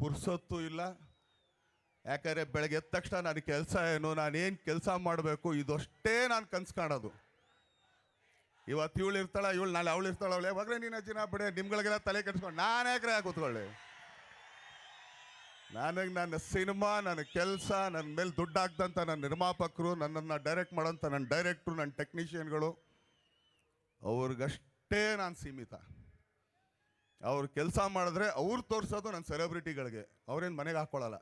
ಪುರ್ಸೊತ್ತು ಇಲ್ಲ. ಯಾಕಂದರೆ ಬೆಳಗ್ಗೆ ಎದ್ದ ತಕ್ಷಣ ನನ್ನ ಕೆಲಸ ಏನು, ನಾನೇನು ಕೆಲಸ ಮಾಡಬೇಕು, ಇದಷ್ಟೇ ನಾನು ಕನ್ಸು ಕಾಣೋದು. ಇವತ್ತು ಇವಳು ಇರ್ತಾಳ, ಇವಳು ನಾಳೆ ಅವಳು ಇರ್ತಾಳ, ಅವಳು ಯಾವಾಗಲೇ ನೀನು ಅಜ್ಜಿನ ಬಿಡೆ, ನಿಮ್ಗಳಿಗೆಲ್ಲ ತಲೆ ಕೆಡಿಸ್ಕೊಂಡು ನಾನು ಯಾಕ್ರೆ ಕೂತ್ಕೊಳ್ಳಿ. ನನಗೆ ನನ್ನ ಸಿನಿಮಾ, ನನ್ನ ಕೆಲಸ, ನನ್ನ ಮೇಲೆ ದುಡ್ಡು ಹಾಕ್ದಂಥ ನನ್ನ ನಿರ್ಮಾಪಕರು, ನನ್ನನ್ನು ಡೈರೆಕ್ಟ್ ಮಾಡೋಂಥ ನನ್ನ ಡೈರೆಕ್ಟ್ರು, ನನ್ನ ಟೆಕ್ನಿಷಿಯನ್ಗಳು, ಅವ್ರಿಗಷ್ಟೇ ನಾನು ಸೀಮಿತ. ಅವ್ರು ಕೆಲಸ ಮಾಡಿದ್ರೆ ಅವ್ರು ತೋರಿಸೋದು ನನ್ನ ಸೆಲೆಬ್ರಿಟಿಗಳಿಗೆ, ಅವ್ರೇನು ಮನೆಗೆ ಹಾಕ್ಕೊಳ್ಳಲ್ಲ.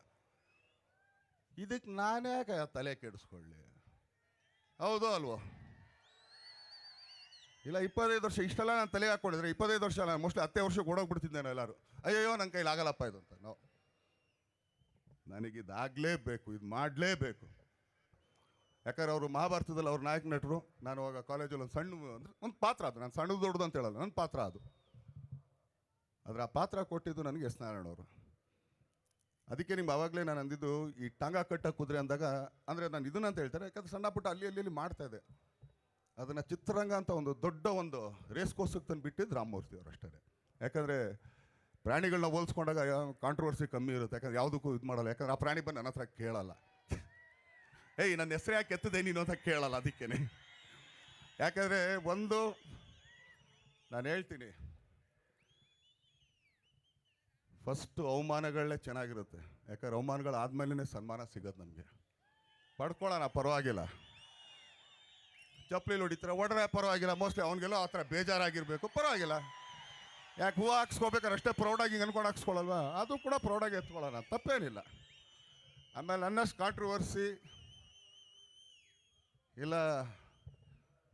ಇದಕ್ಕೆ ನಾನೇ ತಲೆ ಕೆಡಿಸ್ಕೊಳ್ಳಿ? ಹೌದು ಅಲ್ವೋ? ಇಲ್ಲ 25 ವರ್ಷ ಇಷ್ಟೆಲ್ಲ ನಾನು ತಲೆ ಹಾಕ್ಕೊಂಡಿದ್ರೆ 25 ವರ್ಷ ನಾನು ಮೋಸ್ಟ್ಲಿ 10 ವರ್ಷಕ್ಕೆ ಓಡೋಗ್ಬಿಡ್ತಿದ್ದೇನೆ. ಎಲ್ಲರೂ ಅಯ್ಯೋ ನನ್ನ ಕೈಲಿ ಆಗಲ್ಲಪ್ಪ ಇದು ಅಂತ. ನಾವು ನನಗಿದಾಗಲೇಬೇಕು, ಇದು ಮಾಡಲೇಬೇಕು. ಯಾಕಂದ್ರೆ ಅವರು ಮಹಾಭಾರತದಲ್ಲಿ ಅವ್ರ ನಾಯಕ ನಟರು. ನಾನು ಅವಾಗ ಕಾಲೇಜಲ್ಲಿ ಒಂದು ಸಣ್ಣ ಅಂದರೆ ಒಂದು ಪಾತ್ರ ಅದು, ನಾನು ಸಣ್ಣದು ದೊಡ್ಡದು ಅಂತ ಹೇಳಲ್ಲ, ನನ್ನ ಪಾತ್ರ ಅದು. ಆದರೆ ಆ ಪಾತ್ರ ಕೊಟ್ಟಿದ್ದು ನನಗೆ ಎಸ್ ನಾರಾಯಣವರು. ಅದಕ್ಕೆ ನಿಮ್ಗೆ ಆವಾಗಲೇ ನಾನು ಅಂದಿದ್ದು, ಈ ಟಾಂಗ ಕಟ್ಟ ಕುದುರೆ ಅಂದಾಗ ಅಂದರೆ ನಾನು ಇದನ್ನಂತ ಹೇಳ್ತಾರೆ, ಯಾಕಂದ್ರೆ ಸಣ್ಣ ಪುಟ್ಟ ಅಲ್ಲಿ ಮಾಡ್ತಾಯಿದ್ದೆ. ಅದನ್ನು ಚಿತ್ರರಂಗ ಅಂತ ಒಂದು ದೊಡ್ಡ ಒಂದು ರೇಸ್ ಕೋರ್ಸಿಗೆ ತಂದು ಬಿಟ್ಟಿದ್ದು ರಾಮಮೂರ್ತಿ ಅವರು ಅಷ್ಟೇ. ಯಾಕಂದರೆ ಪ್ರಾಣಿಗಳನ್ನ ಹೋಲಿಸ್ಕೊಂಡಾಗ ಕಾಂಟ್ರವರ್ಸಿ ಕಮ್ಮಿ ಇರುತ್ತೆ, ಯಾಕಂದ್ರೆ ಯಾವುದಕ್ಕೂ ಇದು ಮಾಡಲ್ಲ. ಯಾಕಂದ್ರೆ ಆ ಪ್ರಾಣಿ ಬಂದು ನನ್ನ ಹತ್ರ ಕೇಳಲ್ಲ, ಏಯ್ ನನ್ನ ಹೆಸರು ಯಾಕೆ ಎತ್ತದೆ ನೀನು ಅಂತ ಕೇಳಲ್ಲ. ಅದಕ್ಕೇ ಯಾಕಂದರೆ ಒಂದು ನಾನು ಹೇಳ್ತೀನಿ, ಫಸ್ಟು ಅವಮಾನಗಳೇ ಚೆನ್ನಾಗಿರುತ್ತೆ. ಯಾಕಂದ್ರೆ ಅವಮಾನಗಳು ಆದಮೇಲೆ ಸನ್ಮಾನ ಸಿಗೋದು ನಮಗೆ. ಪಡ್ಕೊಳ್ಳೋಣ, ಪರವಾಗಿಲ್ಲ. ಚಪ್ಪಲಿ ಹೊಡಿತಾರೆ, ಹೊಡ್ರೆ ಪರವಾಗಿಲ್ಲ. ಮೋಸ್ಟ್ಲಿ ಅವನಿಗೆಲ್ಲ ಆ ಥರ ಬೇಜಾರಾಗಿರಬೇಕು, ಪರವಾಗಿಲ್ಲ. ಯಾಕೆ ಹೂವು ಹಾಕ್ಸ್ಕೋಬೇಕಾದ್ರೆ ಅಷ್ಟೇ ಪ್ರೌಡಾಗಿ ಹಿಂಗೆ ಅನ್ಕೊಂಡು ಹಾಕ್ಸ್ಕೊಳ್ಳಲ್ವ? ಅದು ಕೂಡ ಪ್ರೌಡಾಗಿ ಎತ್ಕೊಳ್ಳೋಣ, ತಪ್ಪೇನಿಲ್ಲ. ಆಮೇಲೆ ನನ್ನಷ್ಟು ಕಾಂಟ್ರವರ್ಸಿ ಇಲ್ಲ.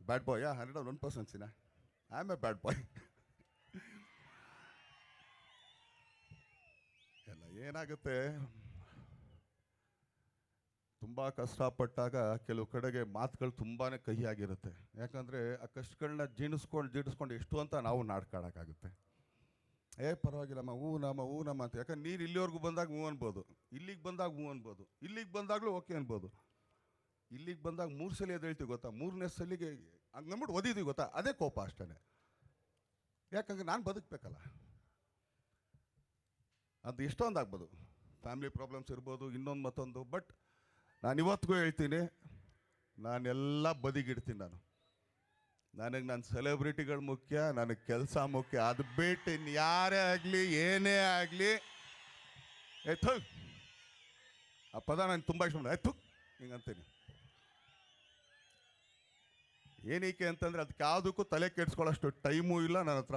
ಬ್ಯಾಡ್ ಬಾಯ್ 101%. ಐ ಆಮ್ ಎ ಬ್ಯಾಡ್ ಬಾಯ್. ಎಲ್ಲ ಏನಾಗುತ್ತೆ, ತುಂಬ ಕಷ್ಟಪಟ್ಟಾಗ ಕೆಲವು ಕಡೆಗೆ ಮಾತುಗಳು ತುಂಬಾ ಕಹಿಯಾಗಿರುತ್ತೆ. ಯಾಕಂದರೆ ಆ ಕಷ್ಟಗಳನ್ನ ಜೀಡಿಸ್ಕೊಂಡು ಎಷ್ಟು ಅಂತ ನಾವು ನಾಡ್ಕಾಡೋಕ್ಕಾಗುತ್ತೆ. ಪರವಾಗಿಲ್ಲಮ್ಮ, ಹೂ ನಮ್ಮ ಅಂತ. ಯಾಕಂದ್ರೆ ನೀರು ಇಲ್ಲಿವರೆಗೂ ಬಂದಾಗ ಹೂ ಅನ್ಬೋದು, ಇಲ್ಲಿಗೆ ಬಂದಾಗ ಹೂ ಅನ್ಬೋದು, ಇಲ್ಲಿಗೆ ಬಂದಾಗಲೂ ಓಕೆ ಅನ್ಬೋದು. ಇಲ್ಲಿಗೆ ಬಂದಾಗ 3 ಸಲ ಎದ್ದೇಳ್ತೀವಿ ಗೊತ್ತಾ, 3ನೇ ಸಲಿಗೆ ಹಂಗೆ ನಂಬಿಟ್ಟು ಓದಿದ್ದೀವಿ ಗೊತ್ತಾ, ಅದೇ ಕೋಪ ಅಷ್ಟೇ. ಯಾಕಂದ್ರೆ ನಾನು ಬದುಕಬೇಕಲ್ಲ. ಅದು ಎಷ್ಟೊಂದು ಆಗ್ಬೋದು, ಫ್ಯಾಮಿಲಿ ಪ್ರಾಬ್ಲಮ್ಸ್ ಇರ್ಬೋದು, ಇನ್ನೊಂದು ಮತ್ತೊಂದು. ಬಟ್ ನಾನು ಇವತ್ತಿಗೂ ಹೇಳ್ತೀನಿ, ನಾನೆಲ್ಲ ಬದಿಗಿಡ್ತೀನಿ. ನನಗೆ ನನ್ನ ಸೆಲೆಬ್ರಿಟಿಗಳು ಮುಖ್ಯ, ನನಗೆ ಕೆಲಸ ಮುಖ್ಯ. ಅದು ಬಿಟ್ಟು ಇನ್ನು ಯಾರೇ ಆಗಲಿ ಏನೇ ಆಗಲಿ ಥು, ಆ ಪದ ನನಗೆ ತುಂಬ ಇಷ್ಟ. ಥು ಹಿಂಗಂತೀನಿ. ಏನಕ್ಕೆ ಅಂತಂದರೆ ಅದಕ್ಕೆ ಯಾವುದಕ್ಕೂ ತಲೆ ಕೆಡಿಸ್ಕೊಳ್ಳೋಷ್ಟು ಟೈಮೂ ಇಲ್ಲ, ನನ್ನ ಹತ್ರ